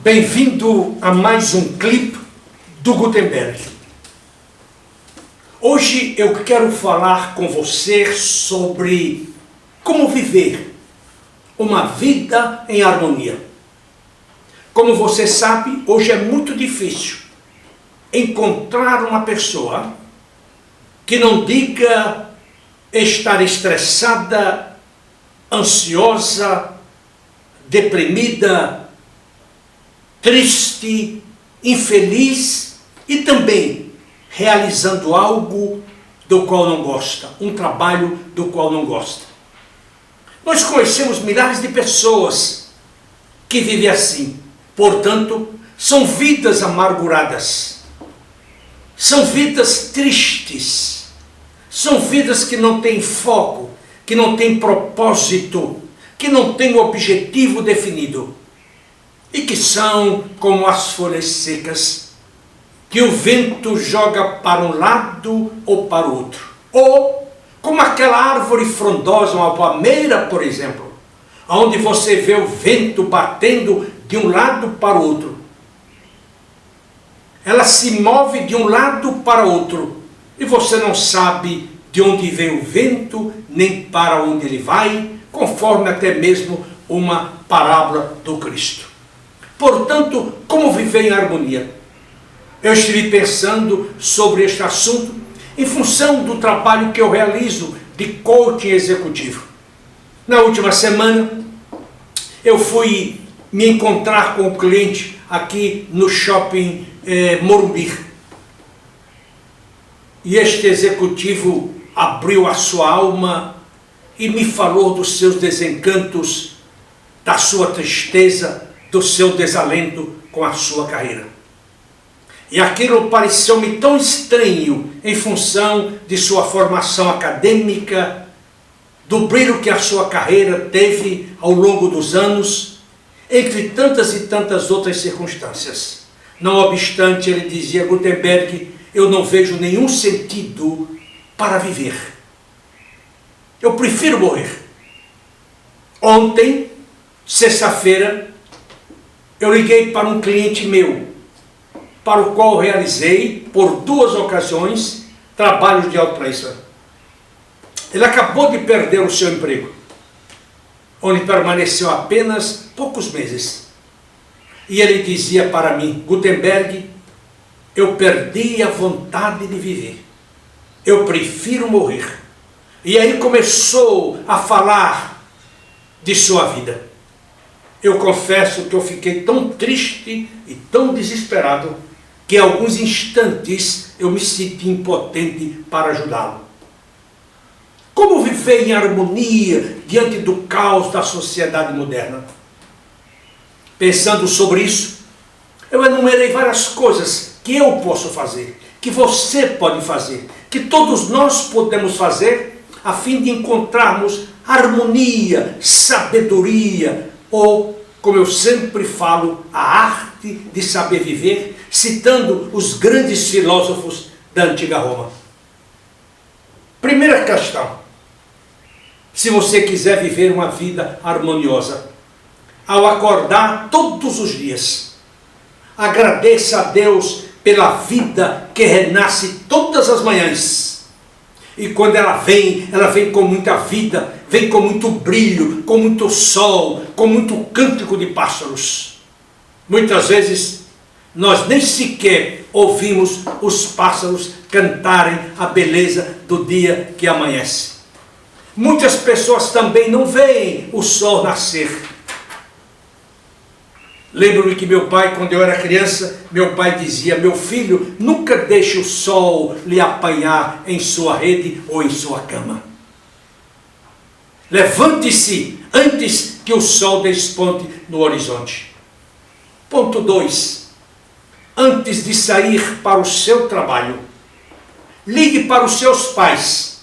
Bem-vindo a mais um clipe do Gutenberg. Hoje eu quero falar com você sobre como viver uma vida em harmonia. Como você sabe, hoje é muito difícil encontrar uma pessoa que não diga estar estressada, ansiosa, deprimida, triste, infeliz e também realizando algo do qual não gosta, um trabalho do qual não gosta. Nós conhecemos milhares de pessoas que vivem assim. Portanto, são vidas amarguradas, são vidas tristes, são vidas que não têm foco, que não têm propósito, que não têm objetivo definido. E que são como as folhas secas, que o vento joga para um lado ou para o outro. Ou como aquela árvore frondosa, uma palmeira, por exemplo, onde você vê o vento batendo de um lado para o outro. Ela se move de um lado para o outro, e você não sabe de onde vem o vento, nem para onde ele vai, conforme até mesmo uma parábola do Cristo. Portanto, como viver em harmonia? Eu estive pensando sobre este assunto em função do trabalho que eu realizo de coaching executivo. Na última semana, eu fui me encontrar com um cliente aqui no shopping Morumbi. E este executivo abriu a sua alma e me falou dos seus desencantos, da sua tristeza, do seu desalento com a sua carreira. E aquilo pareceu-me tão estranho em função de sua formação acadêmica, do brilho que a sua carreira teve ao longo dos anos, entre tantas e tantas outras circunstâncias. Não obstante, ele dizia: Gutenberg, eu não vejo nenhum sentido para viver. Eu prefiro morrer. Ontem, sexta-feira, eu liguei para um cliente meu, para o qual realizei, por 2 ocasiões, trabalhos de outplacement. Ele acabou de perder o seu emprego, onde permaneceu apenas poucos meses. E ele dizia para mim: Gutenberg, eu perdi a vontade de viver. Eu prefiro morrer. E aí começou a falar de sua vida. Eu confesso que eu fiquei tão triste e tão desesperado que em alguns instantes eu me senti impotente para ajudá-lo. Como viver em harmonia diante do caos da sociedade moderna? Pensando sobre isso, eu enumerei várias coisas que eu posso fazer, que você pode fazer, que todos nós podemos fazer a fim de encontrarmos harmonia, sabedoria, ou, como eu sempre falo, a arte de saber viver, citando os grandes filósofos da antiga Roma. Primeira questão: se você quiser viver uma vida harmoniosa, ao acordar todos os dias, agradeça a Deus pela vida que renasce todas as manhãs. E quando ela vem com muita vida, vem com muito brilho, com muito sol, com muito cântico de pássaros. Muitas vezes, nós nem sequer ouvimos os pássaros cantarem a beleza do dia que amanhece. Muitas pessoas também não veem o sol nascer. Lembro-me que meu pai, quando eu era criança, meu pai dizia: meu filho, nunca deixe o sol lhe apanhar em sua rede ou em sua cama. Levante-se antes que o sol desponte no horizonte. Ponto 2. Antes de sair para o seu trabalho, ligue para os seus pais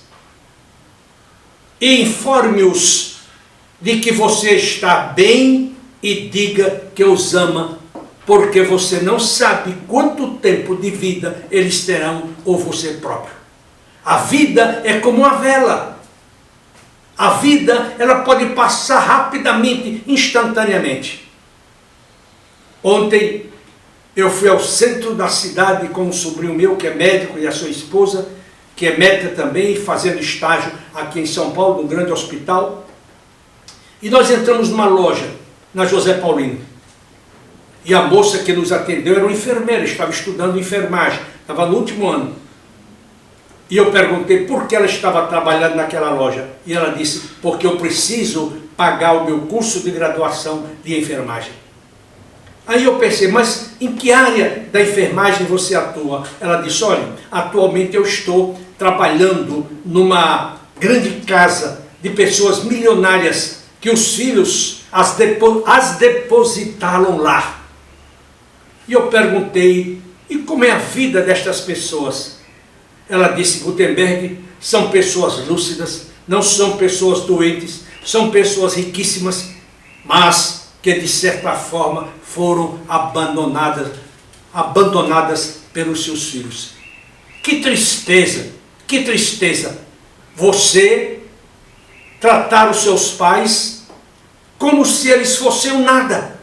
e informe-os de que você está bem e diga que os ama, porque você não sabe quanto tempo de vida eles terão, ou você próprio. A vida é como uma vela. A vida, ela pode passar rapidamente, instantaneamente. Ontem eu fui ao centro da cidade com um sobrinho meu que é médico e a sua esposa, que é médica também, fazendo estágio aqui em São Paulo, num grande hospital. E nós entramos numa loja, na José Paulino. E a moça que nos atendeu era uma enfermeira, estava estudando enfermagem, estava no último ano. E eu perguntei por que ela estava trabalhando naquela loja. E ela disse, porque eu preciso pagar o meu curso de graduação de enfermagem. Aí eu pensei, mas em que área da enfermagem você atua? Ela disse, olha, atualmente eu estou trabalhando numa grande casa de pessoas milionárias que os filhos as depositaram lá. E eu perguntei, e como é a vida destas pessoas? Ela disse, Gutenberg, são pessoas lúcidas, não são pessoas doentes, são pessoas riquíssimas, mas que de certa forma foram abandonadas pelos seus filhos. Que tristeza, que tristeza, você tratar os seus pais como se eles fossem nada,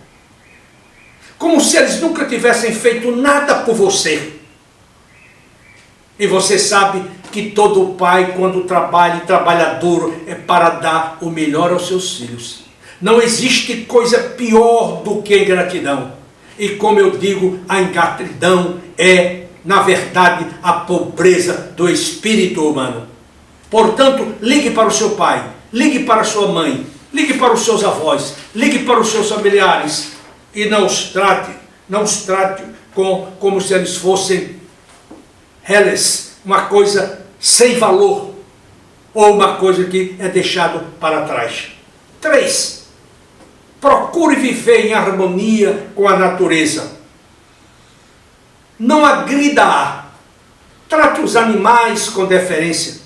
como se eles nunca tivessem feito nada por você. E você sabe que todo pai, quando trabalha, trabalha duro, é para dar o melhor aos seus filhos. Não existe coisa pior do que a ingratidão. E como eu digo, a ingratidão é, na verdade, a pobreza do espírito humano. Portanto, ligue para o seu pai, ligue para a sua mãe, ligue para os seus avós, ligue para os seus familiares e não os trate como se eles fossem reles, uma coisa sem valor, ou uma coisa que é deixado para trás. 3. Procure viver em harmonia com a natureza. Não agrida-a. Trate os animais com deferência.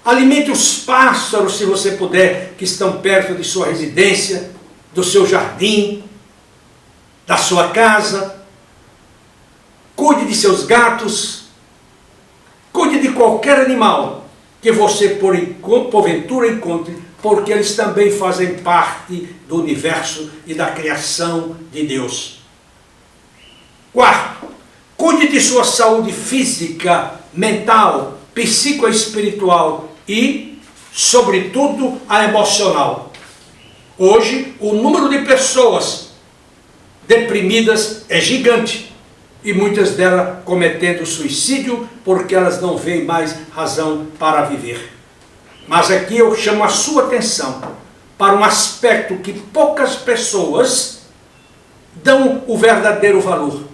Alimente os pássaros, se você puder, que estão perto de sua residência, do seu jardim, da sua casa. Cuide de seus gatos. Cuide de qualquer animal que você porventura encontre, porque eles também fazem parte do universo e da criação de Deus. 4. Cuide de sua saúde física, mental, psicoespiritual e, sobretudo, a emocional. Hoje, o número de pessoas deprimidas é gigante. E muitas delas cometendo suicídio porque elas não veem mais razão para viver. Mas aqui eu chamo a sua atenção para um aspecto que poucas pessoas dão o verdadeiro valor,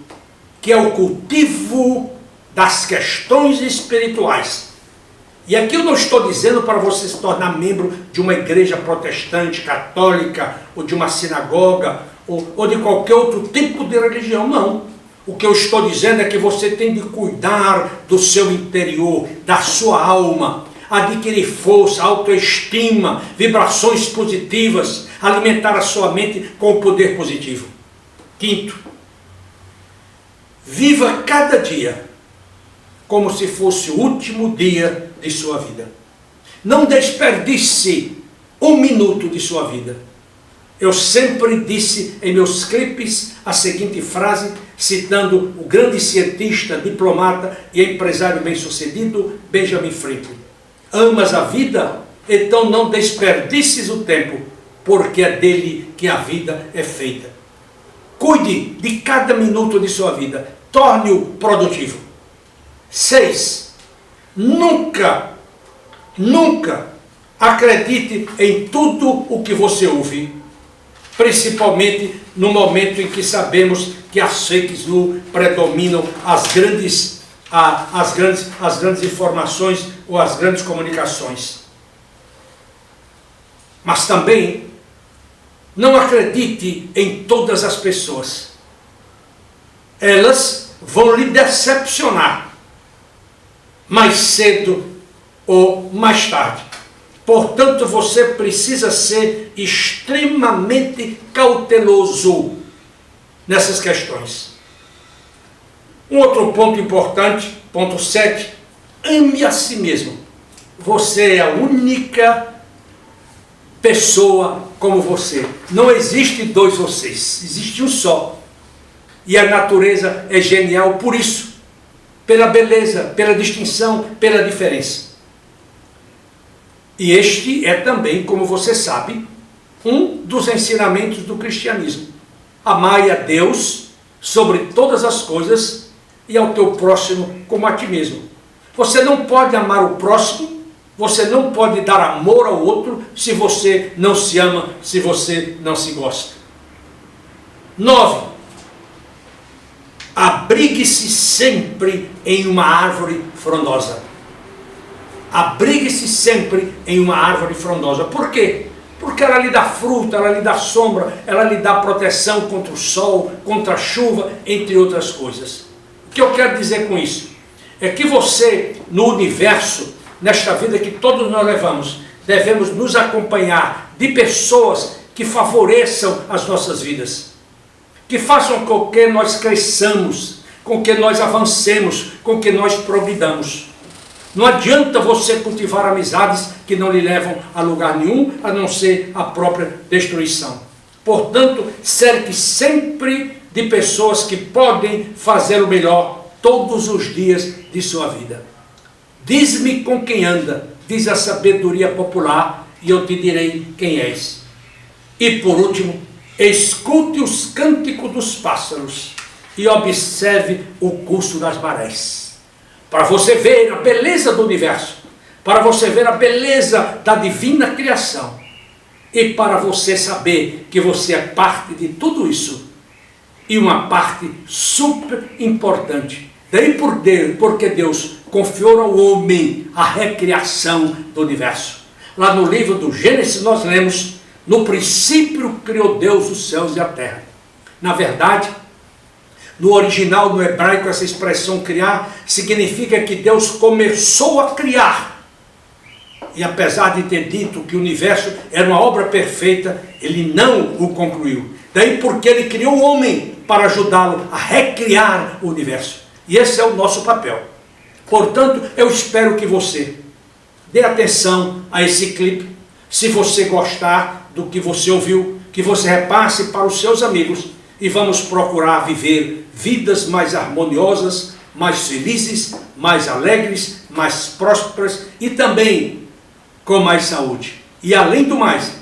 que é o cultivo das questões espirituais. E aqui eu não estou dizendo para você se tornar membro de uma igreja protestante, católica, ou de uma sinagoga, ou de qualquer outro tipo de religião, não. O que eu estou dizendo é que você tem de cuidar do seu interior, da sua alma, adquirir força, autoestima, vibrações positivas, alimentar a sua mente com o poder positivo. 5. Viva cada dia como se fosse o último dia de sua vida. Não desperdice um minuto de sua vida. Eu sempre disse em meus clipes a seguinte frase, citando o grande cientista, diplomata e empresário bem-sucedido, Benjamin Franklin. Amas a vida? Então não desperdices o tempo, porque é dele que a vida é feita. Cuide de cada minuto de sua vida, torne-o produtivo. 6. Nunca acredite em tudo o que você ouve, principalmente no momento em que sabemos que as fake news predominam as grandes informações ou as grandes comunicações. Mas também não acredite em todas as pessoas. Elas vão lhe decepcionar mais cedo ou mais tarde. Portanto, você precisa ser extremamente cauteloso nessas questões. Um outro ponto importante, ponto 7, ame a si mesmo. Você é a única pessoa como você. Não existe dois vocês, existe um só. E a natureza é genial por isso, pela beleza, pela distinção, pela diferença. E este é também, como você sabe, um dos ensinamentos do cristianismo. Amai a Deus sobre todas as coisas e ao teu próximo como a ti mesmo. Você não pode amar o próximo, você não pode dar amor ao outro se você não se ama, se você não se gosta. 9. Abrigue-se sempre em uma árvore frondosa. Abrigue-se sempre em uma árvore frondosa. Por quê? Porque ela lhe dá fruta, ela lhe dá sombra, ela lhe dá proteção contra o sol, contra a chuva, entre outras coisas. O que eu quero dizer com isso? É que você, no universo, nesta vida que todos nós levamos, devemos nos acompanhar de pessoas que favoreçam as nossas vidas, que façam com que nós cresçamos, com que nós avancemos, com que nós progridamos. Não adianta você cultivar amizades que não lhe levam a lugar nenhum, a não ser a própria destruição. Portanto, cerque sempre de pessoas que podem fazer o melhor todos os dias de sua vida. Diz-me com quem anda, diz a sabedoria popular, e eu te direi quem és. E por último, escute os cânticos dos pássaros e observe o curso das marés. Para você ver a beleza do universo, para você ver a beleza da divina criação, e para você saber que você é parte de tudo isso, e uma parte super importante. Daí porque Deus confiou ao homem a recriação do universo. Lá no livro do Gênesis nós lemos: no princípio criou Deus os céus e a terra. Na verdade, no original, no hebraico, essa expressão criar significa que Deus começou a criar. E apesar de ter dito que o universo era uma obra perfeita, ele não o concluiu. Daí porque ele criou o homem para ajudá-lo a recriar o universo. E esse é o nosso papel. Portanto, eu espero que você dê atenção a esse clipe. Se você gostar do que você ouviu, que você repasse para os seus amigos, e vamos procurar viver vidas mais harmoniosas, mais felizes, mais alegres, mais prósperas e também com mais saúde. E além do mais,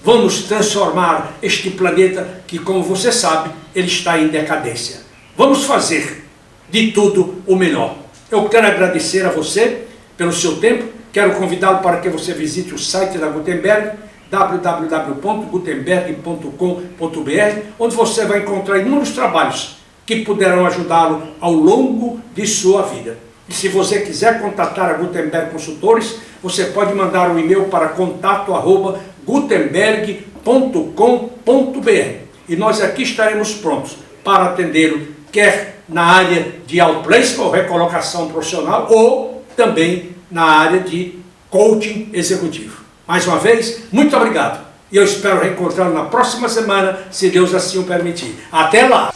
vamos transformar este planeta que, como você sabe, ele está em decadência. Vamos fazer de tudo o melhor. Eu quero agradecer a você pelo seu tempo, quero convidá-lo para que você visite o site da Gutenberg, www.gutenberg.com.br, onde você vai encontrar inúmeros trabalhos que poderão ajudá-lo ao longo de sua vida. E se você quiser contatar a Gutenberg Consultores, você pode mandar um e-mail para contato@gutenberg.com.br e nós aqui estaremos prontos para atendê-lo, quer na área de outplacement ou recolocação profissional, ou também na área de coaching executivo. Mais uma vez, muito obrigado. E eu espero reencontrá-lo na próxima semana, se Deus assim o permitir. Até lá!